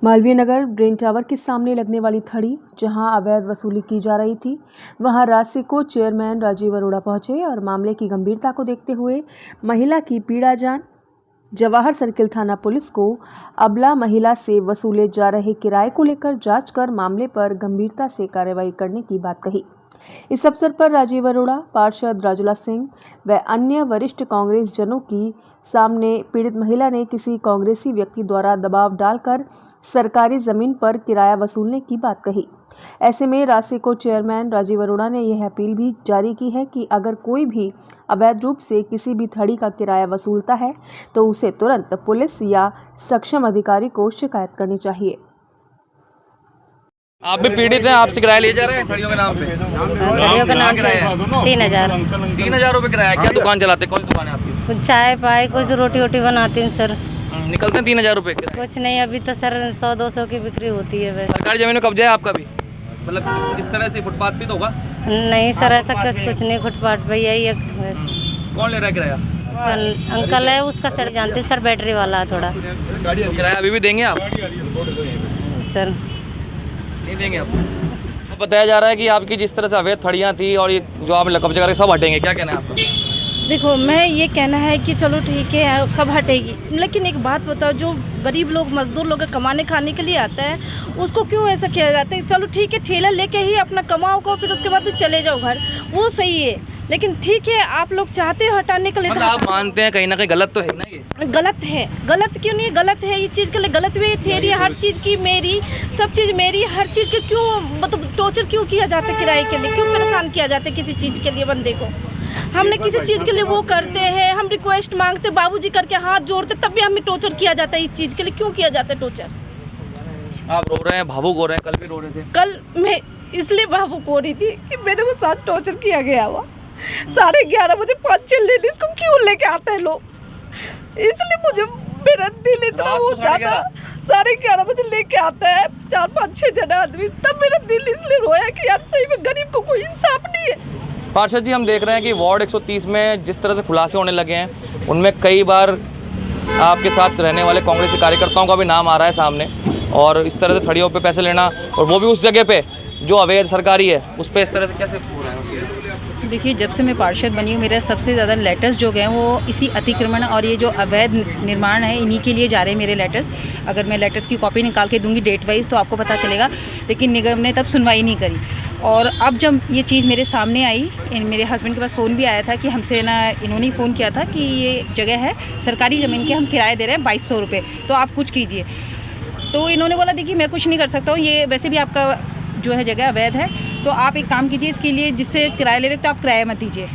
Malviya Nagar brain tower के सामने लगने वाली थड़ी, जहां अवैध वसूली की जा रही थी, वहां रासिको चेयरमैन राजीव अरोड़ा पहुंचे और मामले की गंभीरता को देखते हुए महिला की पीड़ा जान जवाहर सर्किल थाना पुलिस को अबला महिला से वसूले जा रहे किराए को लेकर जांच कर मामले पर गंभीरता से कार्रवाई करने की बात कही। इस अवसर पर राजीव अरोड़ा, पार्षद राजुला सिंह व अन्य वरिष्ठ कांग्रेस जनों की सामने पीड़ित महिला ने किसी कांग्रेसी व्यक्ति द्वारा दबाव डालकर सरकारी जमीन पर किराया वसूलने की बात कही। ऐसे में रासिको चेयरमैन राजीव अरोड़ा ने यह अपील भी जारी की है कि अगर कोई भी अवैध रूप से किसी भी थड़ी का किराया वसूलता है तो उसे तुरंत पुलिस या सक्षम अधिकारी को शिकायत करनी चाहिए। आप भी पीड़ित हैं, आपसे किराया लिए जा रहे हैं थड़ियों के नाम पे? थड़ियों के नाम से 3,000 रुपये किराया। क्या दुकान चलाते, कौन सी दुकान है आपकी? कुछ चाय पाए, कुछ रोटी वोटी बनाती हूँ सर। निकलते हैं 3,000 रुपये किराया? कुछ नहीं, अभी तो सर 100-200 की बिक्री होती है। वैसे सरकारी जमीन में कब्जा है आपका भी? मतलब इस तरह से फुटपाथ भी तो होगा? नहीं सर, ऐसा कुछ नहीं, फुटपाथ भैया ही है बस। कौन ले रहा है किराया? सर अंकल है, उसका सर जानते हैं सर, बैटरी वाला है थोड़ा। तो किराया अभी भी देंगे आप? सर नहीं देंगे आप? तो बताया जा रहा है कि आपकी जिस तरह से अवैध थड़ियाँ थी और ये जो आप कब्जा करके सब हटेंगे, क्या कहना है आपका? देखो, मैं ये कहना है कि चलो ठीक है, सब हटेगी, लेकिन एक बात बताओ, जो गरीब लोग, मजदूर लोग कमाने खाने के लिए आता है, उसको क्यों ऐसा किया जाता है? चलो ठीक है, ठेला लेके ही अपना कमाओ को, फिर उसके बाद चले जाओ घर, वो सही है। लेकिन ठीक है, आप लोग चाहते हो हटाने के लिए, मतलब आप मानते हैं कहीं ना कहीं गलत तो है ना? ये गलत है। गलत क्यों नहीं? गलत है, इस चीज़ के लिए गलत भी ठहरी, हर चीज़ की मेरी, सब चीज़ मेरी, हर चीज़ के क्यों मतलब टॉर्चर क्यों किया जाता है? किराए के लिए क्यों परेशान किया जाता है किसी चीज़ के लिए? बंदे को हमने किसी चीज़ के लिए वो करते हैं, हम रिक्वेस्ट मांगते, बाबूजी करके हाथ जोड़ते, तब भी हमें टॉर्चर किया जाता है। इस चीज़ के लिए क्यों किया जाता है टॉर्चर? आप रो रहे हैं, भावुक हो रहे हैं, कल भी रो रहे थे। कल मैं इसलिए भावुक हो रही थी कि मेरे वो साथ टॉर्चर किया गया हुआ। 11:30 बजे 5-6 लेडीज को क्यों लेके आते हैं लोग, इसलिए मुझे मेरा दिल इतना हो जाता। 11:30 बजे लेके आता है 4-5-6 जने आदमी, तब मेरा दिल इसलिए रोया कि यार सही में गरीब को कोई इंसाफ नहीं है। पार्षद जी, हम देख रहे हैं कि वार्ड 130 में जिस तरह से खुलासे होने लगे हैं, उनमें कई बार आपके साथ रहने वाले कांग्रेसी कार्यकर्ताओं का भी नाम आ रहा है सामने, और इस तरह से थड़ियों पे पैसे लेना, और वो भी उस जगह पे जो अवैध सरकारी है, उस पर इस तरह से कैसे हो रहा है? देखिए, जब से मैं पार्षद बनी हूँ, मेरे सबसे ज़्यादा लेटर्स जो गए वो इसी अतिक्रमण और ये जो अवैध निर्माण है, इन्हीं के लिए जा रहे हैं मेरे लेटर्स। अगर मैं लेटर्स की कॉपी निकाल के दूंगी डेट वाइज तो आपको पता चलेगा, लेकिन निगम ने तब सुनवाई नहीं करी। और अब जब ये चीज़ मेरे सामने आई, मेरे हस्बैंड के पास फ़ोन भी आया था कि हमसे ना इन्होंने फ़ोन किया था कि ये जगह है सरकारी ज़मीन के, हम किराए दे रहे हैं 2200 रुपये, तो आप कुछ कीजिए। तो इन्होंने बोला देखिए मैं कुछ नहीं कर सकता हूँ, ये वैसे भी आपका जो है जगह अवैध है, तो आप एक काम कीजिए, इसके लिए जिससे किराया ले रहे तो आप किराया मत दीजिए,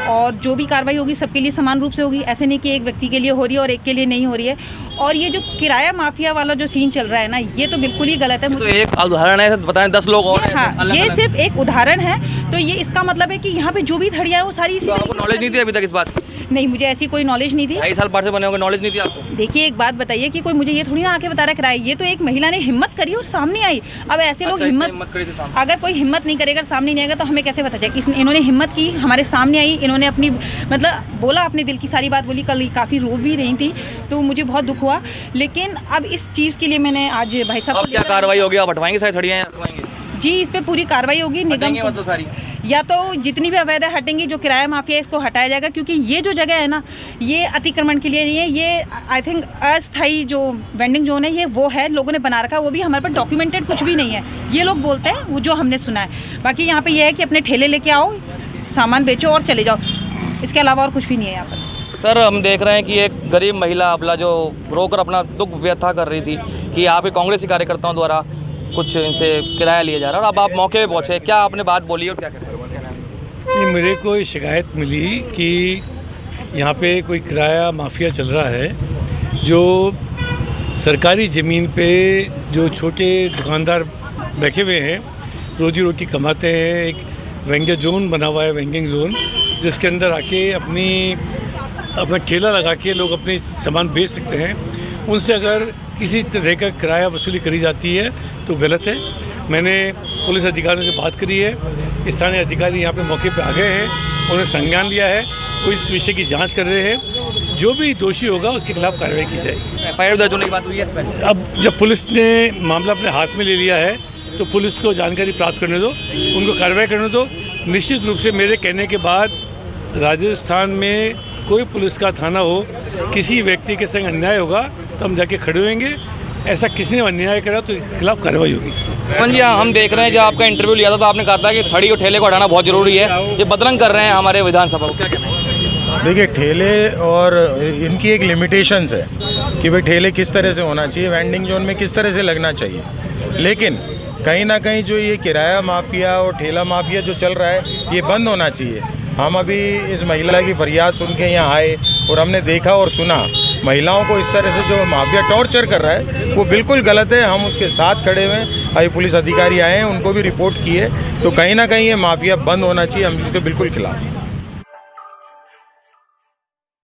और जो भी कार्रवाई होगी सबके लिए समान रूप से होगी। ऐसे नहीं कि एक व्यक्ति के लिए हो रही है और एक के लिए नहीं हो रही है। और ये जो किराया माफिया वाला जो सीन चल रहा है ना, ये तो बिल्कुल ही गलत है। तो एक उदाहरण है, बताएं 10 लोग और हैं। हाँ, ये सिर्फ एक उदाहरण है। तो ये इसका मतलब है कि यहाँ पे जो भी थड़िया है वो सारी इसी। तो आपको नॉलेज नहीं थी अभी तक इस बात की? नहीं, मुझे ऐसी कोई नॉलेज नहीं थी। 2.5 साल पार्षद बने होंगे, नॉलेज नहीं थी आपको? देखिए, एक बात बताइए कि कोई मुझे ये थोड़ी ना आके बता रहा है किराया, ये तो एक महिला ने हिम्मत करी और सामने आई। अब ऐसे लोग अगर कोई हिम्मत नहीं करेगा, सामने नहीं आएगा, तो हमें कैसे पता चलेगा? इन्होंने हिम्मत की, हमारे सामने आई, इन्होंने अपनी मतलब बोला, अपने दिल की सारी बात बोली। कल काफ़ी रो भी रही थी, तो मुझे बहुत दुख हुआ। लेकिन अब इस चीज़ के लिए मैंने आज भाई साहब, अब क्या कार्रवाई होगी? आप हटवाएंगे सारी थड़ियाँ या हटवाएंगे? जी, इस पे पूरी कार्रवाई होगी। निगम तो सारी, या तो जितनी भी अवैध हटेंगी, जो किराया माफिया है इसको हटाया जाएगा, क्योंकि ये जो जगह है ना, ये अतिक्रमण के लिए नहीं है। ये आई थिंक अस्थायी जो वेंडिंग जोन है, ये वो है, लोगों ने बना रखा है, वो भी हमारे पास डॉक्यूमेंटेड कुछ भी नहीं है। ये लोग बोलते हैं, वो जो हमने सुना है। बाकी यहाँ पे ये है कि अपने ठेले लेके आओ, सामान बेचो और चले जाओ, इसके अलावा और कुछ भी नहीं है यहाँ पर। सर, हम देख रहे हैं कि एक गरीब महिला अबला जो रोकर अपना दुख व्यथा कर रही थी कि आपके कांग्रेसी कार्यकर्ताओं द्वारा कुछ इनसे किराया लिया जा रहा है, और अब आप मौके पे पहुंचे, क्या आपने बात बोली और क्या कहते हैं? मेरे को शिकायत मिली कि यहाँ पे कोई किराया माफिया चल रहा है, जो सरकारी ज़मीन पे जो छोटे दुकानदार बैठे हुए हैं, रोजी रोटी कमाते हैं। एक वेंडिंग जोन बना हुआ है, वेंडिंग जोन, जिसके अंदर आके अपना ठेला लगा के लोग अपने सामान बेच सकते हैं। उनसे अगर किसी तरह का किराया वसूली करी जाती है तो गलत है। मैंने पुलिस अधिकारियों से बात करी है, स्थानीय अधिकारी यहाँ पे मौके पे आ गए हैं, उन्होंने संज्ञान लिया है, वो इस विषय की जांच कर रहे हैं। जो भी दोषी होगा उसके खिलाफ कार्रवाई की जाएगी। FIR दर्ज होने की बात हुई है इस पर? अब जब पुलिस ने मामला अपने हाथ में ले लिया है तो पुलिस को जानकारी प्राप्त करने दो, उनको कार्रवाई करने दो। निश्चित रूप से मेरे कहने के बाद राजस्थान में कोई पुलिस का थाना हो, किसी व्यक्ति के संग अन्याय होगा तो हम जाके खड़े होंगे। ऐसा किसी ने अन्याय करा तो इसके खिलाफ कार्रवाई होगी। पवन जी, हम देख रहे हैं जब आपका इंटरव्यू लिया था तो आपने कहा था कि थड़ी और ठेले को हटाना बहुत ज़रूरी है, ये बदरंग कर रहे हैं हमारे विधानसभा को, क्या कहना है? देखिए, ठेले और इनकी एक लिमिटेशंस है कि भाई ठेले किस तरह से होना चाहिए, वेंडिंग जोन में किस तरह से लगना चाहिए, लेकिन कहीं ना कहीं जो ये किराया माफिया और ठेला माफिया जो चल रहा है ये बंद होना चाहिए। हम अभी इस महिला की फरियाद सुन के यहाँ आए और हमने देखा और सुना महिलाओं को इस तरह से जो माफिया टॉर्चर कर रहा है वो बिल्कुल गलत है। हम उसके साथ खड़े हुए हैं, अभी पुलिस अधिकारी आए हैं, उनको भी रिपोर्ट की है, तो कहीं ना कहीं ये माफिया बंद होना चाहिए, हम इसके बिल्कुल खिलाफ हैं।